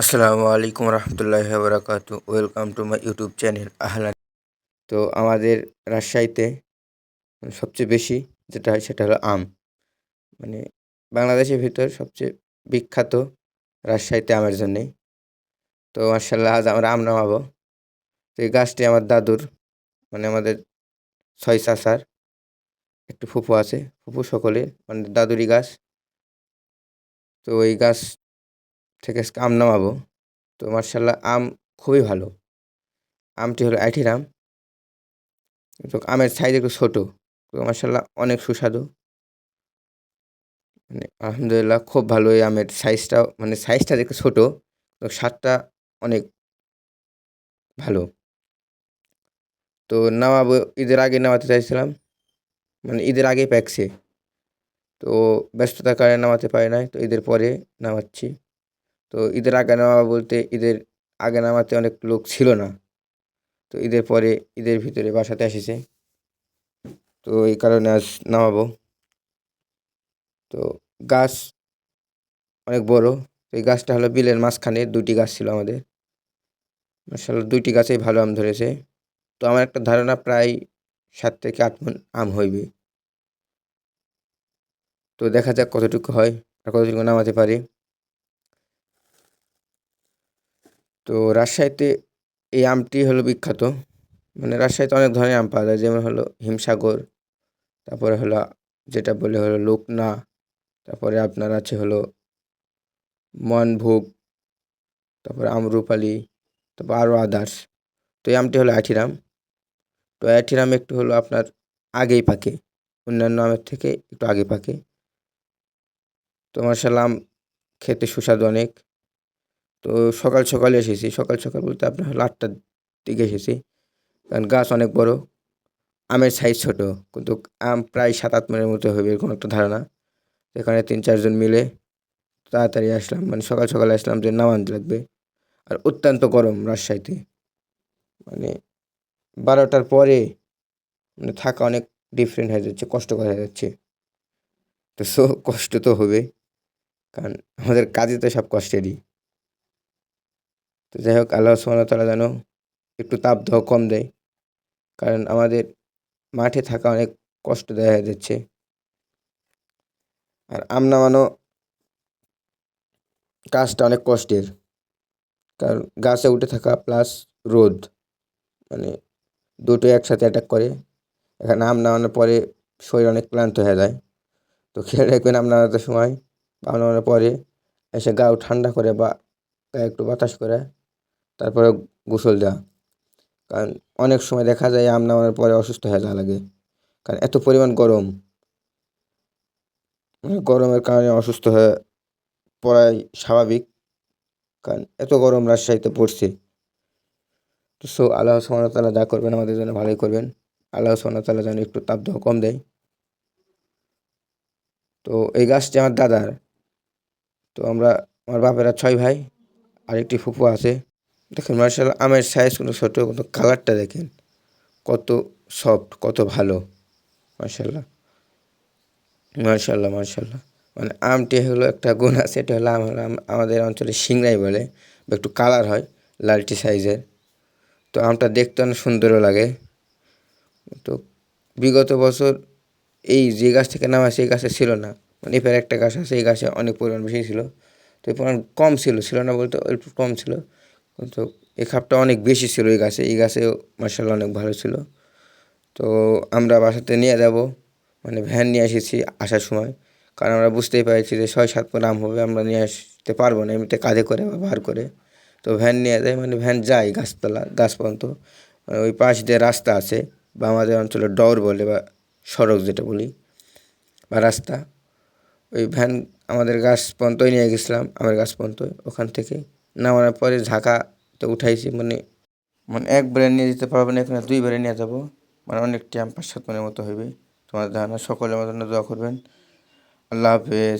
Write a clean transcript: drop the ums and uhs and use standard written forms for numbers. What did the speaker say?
আসসালামু আলাইকুম রহমতুল্লাহি বারাকাতু। Welcome to my YouTube channel আহলান। তো আমাদের রাজশাহীতে সবচেয়ে বেশি যেটা হয় সেটা হলো আম। মানে বাংলাদেশের ভিতর সবচেয়ে বিখ্যাত রাজশাহীতে আমের জন্যেই। তো মার্শাল্লাহ আজ আমরা আম নামাবো। তো এই গাছটি আমার দাদুর, মানে আমাদের ৬ চাচার একটু ফুফু আছে। ফুফু সকলে মানে দাদুরই গাছ। তো এই গাছ থেকে আজকে আম নামাবো। তো মার্শাল্লাহ আম খুবই ভালো। আমটি হলো আইঠির আম। তো আমের সাইজ একটু ছোট। তো মাশাআল্লাহ অনেক সুস্বাদু। মানে আলহামদুলিল্লাহ খুব ভালো এই আমের সাইজটাও, মানে সাইজটা একটু ছোট। তো স্বাদটা অনেক ভালো। তো নামাবো, ঈদের আগে নামাতে চাইছিলাম। মানে ঈদের আগেই পাকছে। তো ব্যস্ততার কারণে নামাতে পারি নাই। তো ঈদের পরে নামাচ্ছি। তো ঈদের আগে নামাবো বলতে ঈদের আগে নামাতে অনেক লোক ছিল না। তো ঈদের পরে ঈদের ভিতরে বাসাতে এসেছে। তো এই কারণে আজ নামাবো। তো গাছ অনেক বড়। তো এই গাছটা হলো বিলের মাঝখানে ২ টি গাছ ছিল আমাদের। মাশাআল্লাহ ২ টি গাছেই ভালো আম ধরেছে। তো আমার একটা ধারণা প্রায় ৭ থেকে ৮ মণ আম হইবে। তো দেখা যাক কতটুকু হয় আর কতটুকু নামাতে পারি। তো রাজশাহীতে এই আমটি হলো বিখ্যাত। মানে রাজশাহীতে অনেক ধরনের আম পাওয়া যায়। যেমন হলো হিমসাগর, তারপরে হলো যেটা বলে হলো লোকনা, তারপরে আপনার আছে হলো মনভোগ, তারপরে আম্রপালি, তারপর আরও আদার্স। তো এই আমটি হলো আঁঠির আম। তো আঁঠির আম একটু হলো আপনার আগেই পাকে। অন্যান্য আমের থেকে একটু আগে পাকে। তো মাশাআল্লাহ আম খেতে সুস্বাদু অনেক। তো সকাল এসেছি। সকাল বলতে আপনার হলো ৮টার দিকে এসেছি। কারণ গাছ অনেক বড়, আমের সাইজ ছোট। কিন্তু আম প্রায় ৭-৮ মণের মতো হবে এরকম একটা ধারণা। এখানে ৩-৪ জন মিলে তাড়াতাড়ি আসলাম। মানে সকাল আসলাম যে নামাতে লাগবে। আর অত্যন্ত গরম রাজশাহীতে। মানে ১২টার পরে মানে থাকা অনেক ডিফারেন্ট হয়ে যাচ্ছে, কষ্টকর হয়ে যাচ্ছে। তো কষ্ট তো হবে। কারণ আমাদের কাজই তো সব কষ্টেরই। তো যাই হোক আল্লাহ সুবহানাহু ওয়া তাআলা যেন একটু তাপদাহ কম দেয়। কারণ আমাদের মাঠে থাকা অনেক কষ্টদায়ক হয়ে যাচ্ছে। আর আম নামানো কাজটা অনেক কষ্টের। কারণ গাছে উঠে থাকা প্লাস রোদ, মানে দুটোই একসাথে অ্যাটাক করে। এখানে আম নামানোর পরে শরীর অনেক ক্লান্ত হয়ে যায়। তো খেয়াল রাখবেন আম নামানোর সময়, আম নামানোর পরে এসে গাও ঠান্ডা করে বা গায়ে একটু বাতাস করে তারপরে গোসল দেওয়া। কারণ অনেক সময় দেখা যায় আম নামানোর পরে অসুস্থ হয়ে যাওয়া লাগে। কারণ এত পরিমাণ গরম, মানে গরমের কারণে অসুস্থ হয়ে পড়াই স্বাভাবিক। কারণ এত গরম রাজশাহীতে পড়ছে। তো আল্লাহ সুবহানাহু ওয়া তাআলা যা করবেন আমাদের জন্য ভালোই করবেন। আল্লাহ সুবহানাহু ওয়া তাআলা যেন একটু তাপদাহ কম দেয়। তো এই গাছটি আমার দাদার। তো আমার বাপেরা ৬ ভাই, আরেকটি ফুফু আছে। দেখেন মাশাআল্লাহ আমের সাইজ কিন্তু ছোট, কিন্তু কালারটা দেখেন কত সফট, কত ভালো। মাশাআল্লাহ, মাশাআল্লাহ। মানে আমটি হলো একটা গুণ আছে, এটা হলো আমাদের অঞ্চলে সিংড়াই বলে বা একটু কালার হয় লালটি সাইজের। তো আমটা দেখতে অনেক সুন্দরও লাগে। তো বিগত বছর এই যে গাছ থেকে নামা সেই গাছে ছিল না। মানে এপারে একটা গাছ আছে, এই গাছে অনেক পরিমাণ বেশি ছিল। তো এই পরিমাণ কম ছিল না বলতে একটু কম ছিল। কিন্তু এই খাপটা অনেক বেশি ছিল এই গাছে। এই গাছেও মাশাআল্লাহ অনেক ভালো ছিল। তো আমরা বাসাতে নিয়ে যাব, মানে ভ্যান নিয়ে এসেছি আসার সময়। কারণ আমরা বুঝতেই পেরেছি যে ৬-৭ মণ আম হবে, আমরা নিয়ে আসতে পারবো না এমনিতে কাঁধে করে বা ভার করে। তো ভ্যান নিয়ে যাই, মানে ভ্যান যায় গাছ পর্যন্ত। ওই পাশ দিয়ে রাস্তা আছে, বা আমাদের অঞ্চলে ডর বলে বা সড়ক যেটা বলি বা রাস্তা। ওই ভ্যান আমাদের গাছ পর্যন্তই নিয়ে গেছিলাম, আমার গাছ পর্যন্ত। ওখান থেকে নামানোর পরে ঝাঁকাতে উঠাইছি। মানে একবারে নিয়ে যেতে পারবো না, এখানে ২ বারে নিয়ে যাব। মানে অনেকটি আম ৫-৭ মণের মতো হইবে। তোমাদের ধারণা সকলে আমার জন্য দোয়া করবেন। আল্লাহ হাফেজ।